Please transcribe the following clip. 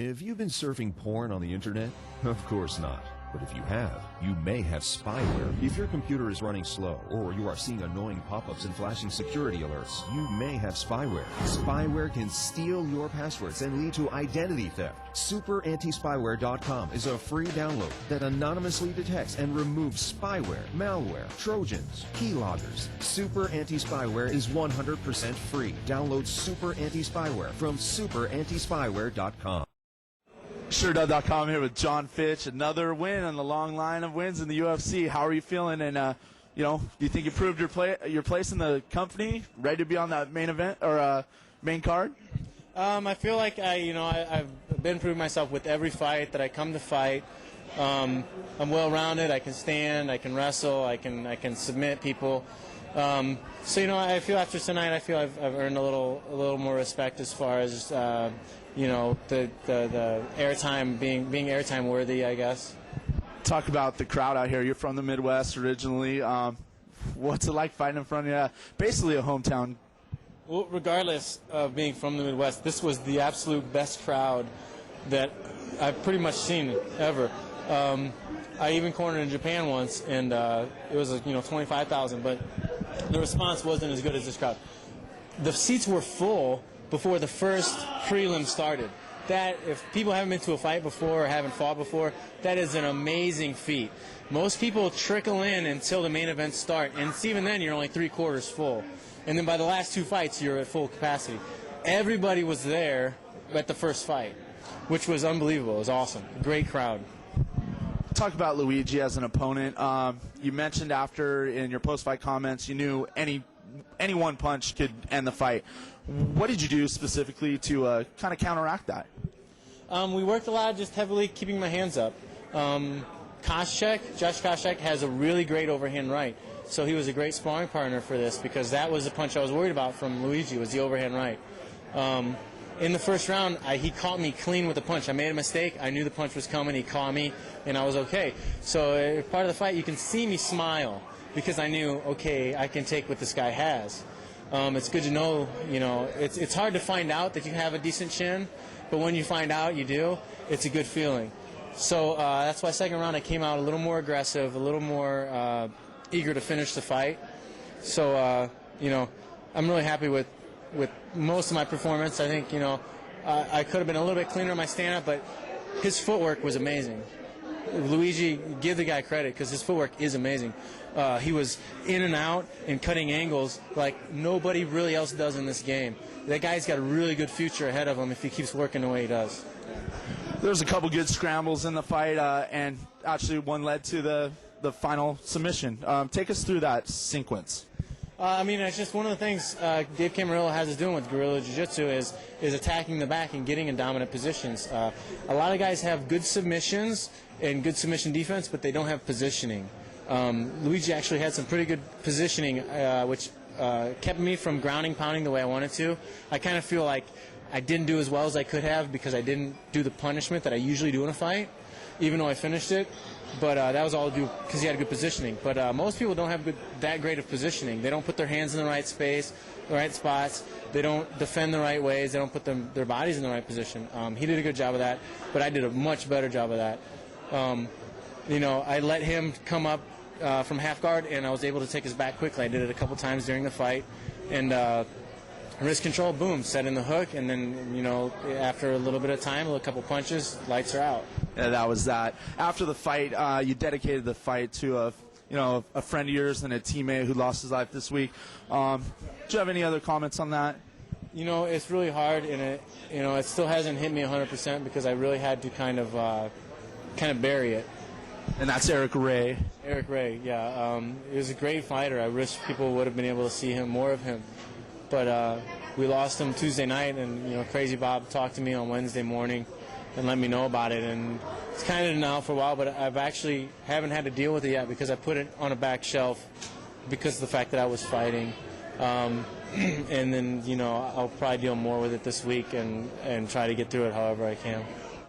Have you been surfing porn on the internet? Of course not. But if you have, you may have spyware. If your computer is running slow, or you are seeing annoying pop-ups and flashing security alerts, you may have spyware. Spyware can steal your passwords and lead to identity theft. SuperAntiSpyware.com is a free download that anonymously detects and removes spyware, malware, trojans, keyloggers. Super Anti-Spyware is 100% free. Download Super Anti-Spyware from SuperAntiSpyware.com. SureDub.com here with Jon Fitch. Another win on the long line of wins in the UFC. How are you feeling? And do you think you proved your place in the company, ready to be on that main event or main card? I feel like I've been proving myself with every fight that I come to fight. I'm well-rounded. I can stand. I can wrestle. I can submit people. I feel after tonight, I feel I've earned a little more respect as far as the airtime being airtime worthy, I guess. Talk about the crowd out here. You're from the Midwest originally. What's it like fighting in front of basically a hometown? Well, regardless of being from the Midwest, this was the absolute best crowd that I've pretty much seen ever. I even cornered in Japan once, and it was 25,000, but the response wasn't as good as this crowd. The seats were full before the first prelim started. That, if people haven't been to a fight before or haven't fought before, that is an amazing feat. Most people trickle in until the main events start, and even then you're only 3/4 full. And then by the last two fights, you're at full capacity. Everybody was there at the first fight, which was unbelievable. It was awesome. Great crowd. Talk about Luigi as an opponent. You mentioned after in your post-fight comments you knew any one punch could end the fight. What did you do specifically to kind of counteract that? We worked a lot, just heavily keeping my hands up. Josh Koscheck has a really great overhand right, so he was a great sparring partner for this because that was the punch I was worried about from Luigi, was the overhand right. In the first round, he caught me clean with the punch. I made a mistake. I knew the punch was coming. He caught me, and I was okay. So part of the fight, you can see me smile because I knew, okay, I can take what this guy has. It's good to know, it's hard to find out that you have a decent chin, but when you find out you do, it's a good feeling. So that's why second round I came out a little more aggressive, a little more eager to finish the fight. So, I'm really happy with most of my performance. I think, I could have been a little bit cleaner in my stand-up, but his footwork was amazing. Luigi, give the guy credit because his footwork is amazing. He was in and out and cutting angles like nobody really else does in this game. That guy's got a really good future ahead of him if he keeps working the way he does. There's a couple good scrambles in the fight, and actually one led to the final submission. Take us through that sequence. It's just one of the things Dave Camarillo has us doing with Guerrilla Jiu-Jitsu is attacking the back and getting in dominant positions. A lot of guys have good submissions and good submission defense, but they don't have positioning. Luigi actually had some pretty good positioning, which kept me from grounding, pounding the way I wanted to. I kind of feel like I didn't do as well as I could have because I didn't do the punishment that I usually do in a fight, even though I finished it. But that was all due because he had good positioning. But most people don't have that great of positioning. They don't put their hands in the right space, the right spots. They don't defend the right ways. They don't put their bodies in the right position. He did a good job of that, but I did a much better job of that. I let him come up from half guard, and I was able to take his back quickly. I did it a couple times during the fight. And wrist control, boom, set in the hook, and then, after a little bit of time, a couple punches, lights are out. Yeah, that was that. After the fight, you dedicated the fight to a friend of yours and a teammate who lost his life this week. Do you have any other comments on that? It's really hard, and it still hasn't hit me 100% because I really had to kind of bury it. And that's Eric Ray. Eric Ray, yeah. He was a great fighter. I wish people would have been able to see more of him. But we lost him Tuesday night, and Crazy Bob talked to me on Wednesday morning and let me know about it. And it's kind of now for a while, but I've actually haven't had to deal with it yet because I put it on a back shelf because of the fact that I was fighting. And then I'll probably deal more with it this week and try to get through it however I can.